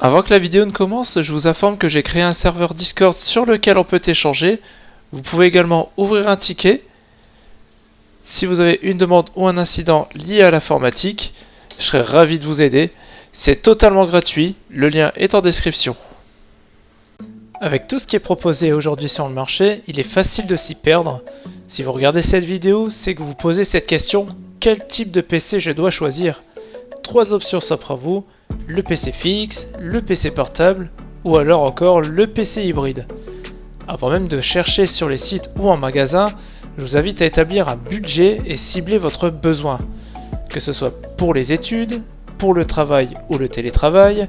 Avant que la vidéo ne commence, je vous informe que j'ai créé un serveur Discord sur lequel on peut échanger. Vous pouvez également ouvrir un ticket. Si vous avez une demande ou un incident lié à l'informatique, je serai ravi de vous aider. C'est totalement gratuit, le lien est en description. Avec tout ce qui est proposé aujourd'hui sur le marché, il est facile de s'y perdre. Si vous regardez cette vidéo, c'est que vous posez cette question: quel type de PC je dois choisir? Trois options s'offrent à vous: le PC fixe, le PC portable ou alors encore le PC hybride. Avant même de chercher sur les sites ou en magasin, je vous invite à établir un budget et cibler votre besoin. Que ce soit pour les études, pour le travail ou le télétravail,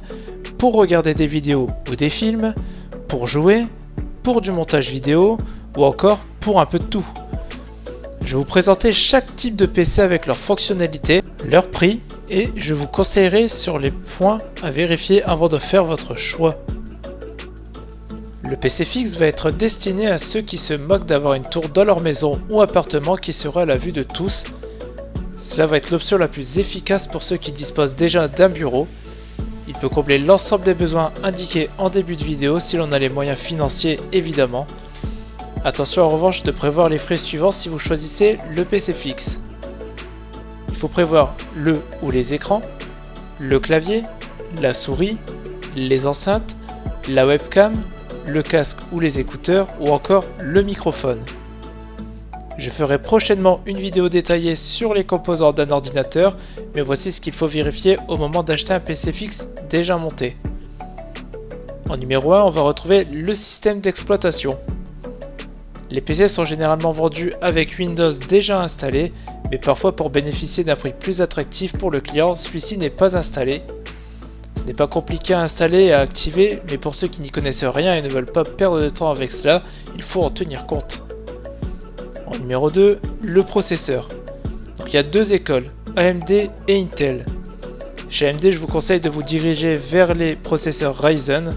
pour regarder des vidéos ou des films, pour jouer, pour du montage vidéo ou encore pour un peu de tout. Je vais vous présenter chaque type de PC avec leurs fonctionnalités, leur prix et je vous conseillerai sur les points à vérifier avant de faire votre choix. Le PC fixe va être destiné à ceux qui se moquent d'avoir une tour dans leur maison ou appartement qui sera à la vue de tous. Cela va être l'option la plus efficace pour ceux qui disposent déjà d'un bureau. Il peut combler l'ensemble des besoins indiqués en début de vidéo si l'on a les moyens financiers évidemment. Attention en revanche de prévoir les frais suivants si vous choisissez le PC fixe. Il faut prévoir le ou les écrans, le clavier, la souris, les enceintes, la webcam, le casque ou les écouteurs ou encore le microphone. Je ferai prochainement une vidéo détaillée sur les composants d'un ordinateur, mais voici ce qu'il faut vérifier au moment d'acheter un PC fixe déjà monté. En numéro 1, on va retrouver le système d'exploitation. Les PC sont généralement vendus avec Windows déjà installé, mais parfois pour bénéficier d'un prix plus attractif pour le client, celui-ci n'est pas installé. Ce n'est pas compliqué à installer et à activer, mais pour ceux qui n'y connaissent rien et ne veulent pas perdre de temps avec cela, il faut en tenir compte. En numéro 2, le processeur. Donc il y a deux écoles, AMD et Intel. Chez AMD, je vous conseille de vous diriger vers les processeurs Ryzen,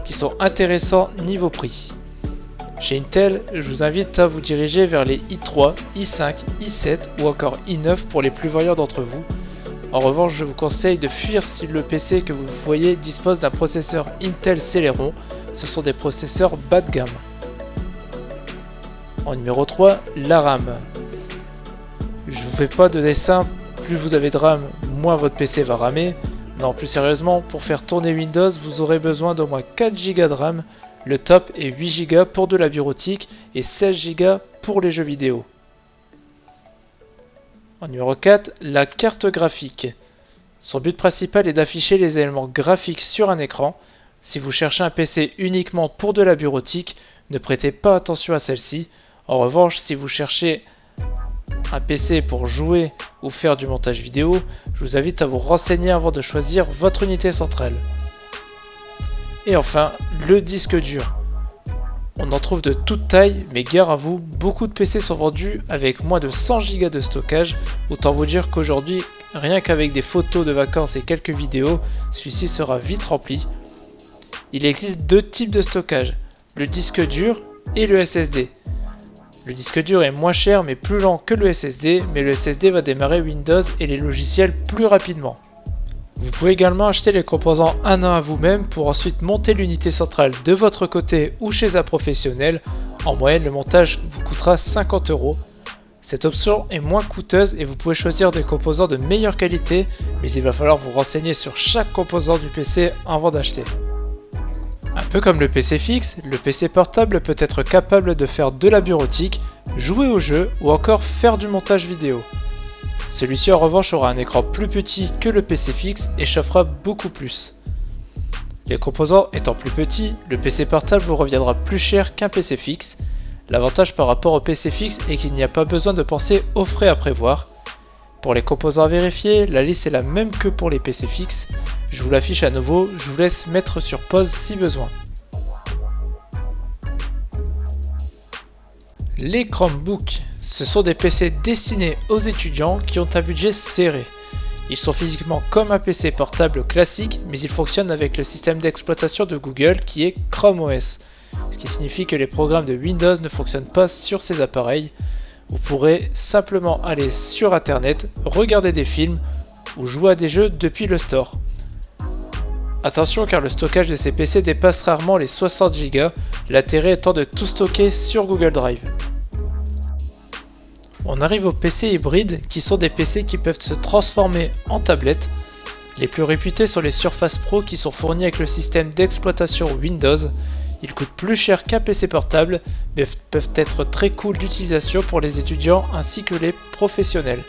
qui sont intéressants niveau prix. Chez Intel, je vous invite à vous diriger vers les i3, i5, i7 ou encore i9 pour les plus vaillants d'entre vous. En revanche, je vous conseille de fuir si le PC que vous voyez dispose d'un processeur Intel Celeron. Ce sont des processeurs bas de gamme. En numéro 3, la RAM. Je ne vous fais pas de dessin, plus vous avez de RAM, moins votre PC va ramer. Non, plus sérieusement, pour faire tourner Windows, vous aurez besoin d'au moins 4 Go de RAM. Le top est 8 Go pour de la bureautique et 16 Go pour les jeux vidéo. En numéro 4, la carte graphique. Son but principal est d'afficher les éléments graphiques sur un écran. Si vous cherchez un PC uniquement pour de la bureautique, ne prêtez pas attention à celle-ci. En revanche, si vous cherchez un PC pour jouer ou faire du montage vidéo, je vous invite à vous renseigner avant de choisir votre unité centrale. Et enfin, le disque dur. On en trouve de toute taille, mais gare à vous, beaucoup de PC sont vendus avec moins de 100 Go de stockage. Autant vous dire qu'aujourd'hui, rien qu'avec des photos de vacances et quelques vidéos, celui-ci sera vite rempli. Il existe deux types de stockage, le disque dur et le SSD. Le disque dur est moins cher mais plus lent que le SSD, mais le SSD va démarrer Windows et les logiciels plus rapidement. Vous pouvez également acheter les composants un à un vous-même pour ensuite monter l'unité centrale de votre côté ou chez un professionnel. En moyenne, le montage vous coûtera 50 €. Cette option est moins coûteuse et vous pouvez choisir des composants de meilleure qualité, mais il va falloir vous renseigner sur chaque composant du PC avant d'acheter. Un peu comme le PC fixe, le PC portable peut être capable de faire de la bureautique, jouer aux jeux ou encore faire du montage vidéo. Celui-ci en revanche aura un écran plus petit que le PC fixe et chauffera beaucoup plus. Les composants étant plus petits, le PC portable vous reviendra plus cher qu'un PC fixe. L'avantage par rapport au PC fixe est qu'il n'y a pas besoin de penser aux frais à prévoir. Pour les composants à vérifier, la liste est la même que pour les PC fixes. Je vous l'affiche à nouveau, je vous laisse mettre sur pause si besoin. Les Chromebooks, ce sont des PC destinés aux étudiants qui ont un budget serré. Ils sont physiquement comme un PC portable classique, mais ils fonctionnent avec le système d'exploitation de Google qui est Chrome OS, ce qui signifie que les programmes de Windows ne fonctionnent pas sur ces appareils. Vous pourrez simplement aller sur internet, regarder des films ou jouer à des jeux depuis le store. Attention car le stockage de ces PC dépasse rarement les 60 Go, l'intérêt étant de tout stocker sur Google Drive. On arrive aux PC hybrides qui sont des PC qui peuvent se transformer en tablettes. Les plus réputés sont les Surface Pro qui sont fournis avec le système d'exploitation Windows. Ils coûtent plus cher qu'un PC portable mais peuvent être très cool d'utilisation pour les étudiants ainsi que les professionnels.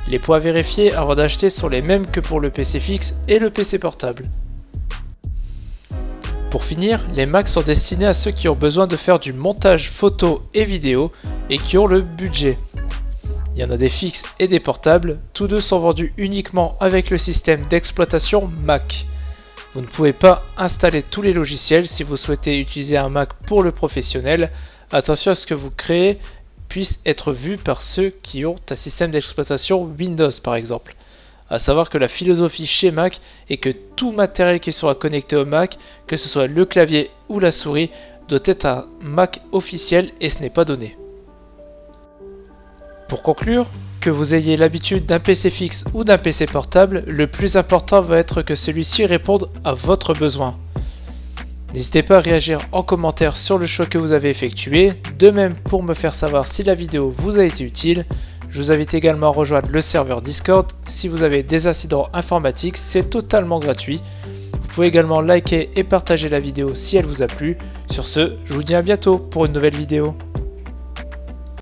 Les points vérifiés avant d'acheter sont les mêmes que pour le PC fixe et le PC portable. Pour finir, les Macs sont destinés à ceux qui ont besoin de faire du montage photo et vidéo et qui ont le budget. Il y en a des fixes et des portables, tous deux sont vendus uniquement avec le système d'exploitation Mac. Vous ne pouvez pas installer tous les logiciels si vous souhaitez utiliser un Mac pour le professionnel. Attention à ce que vous créez puisse être vu par ceux qui ont un système d'exploitation Windows par exemple. A savoir que la philosophie chez Mac est que tout matériel qui sera connecté au Mac, que ce soit le clavier ou la souris, doit être un Mac officiel et ce n'est pas donné. Pour conclure, que vous ayez l'habitude d'un PC fixe ou d'un PC portable, le plus important va être que celui-ci réponde à votre besoin. N'hésitez pas à réagir en commentaire sur le choix que vous avez effectué, de même pour me faire savoir si la vidéo vous a été utile. Je vous invite également à rejoindre le serveur Discord si vous avez des incidents informatiques, c'est totalement gratuit. Vous pouvez également liker et partager la vidéo si elle vous a plu. Sur ce, je vous dis à bientôt pour une nouvelle vidéo.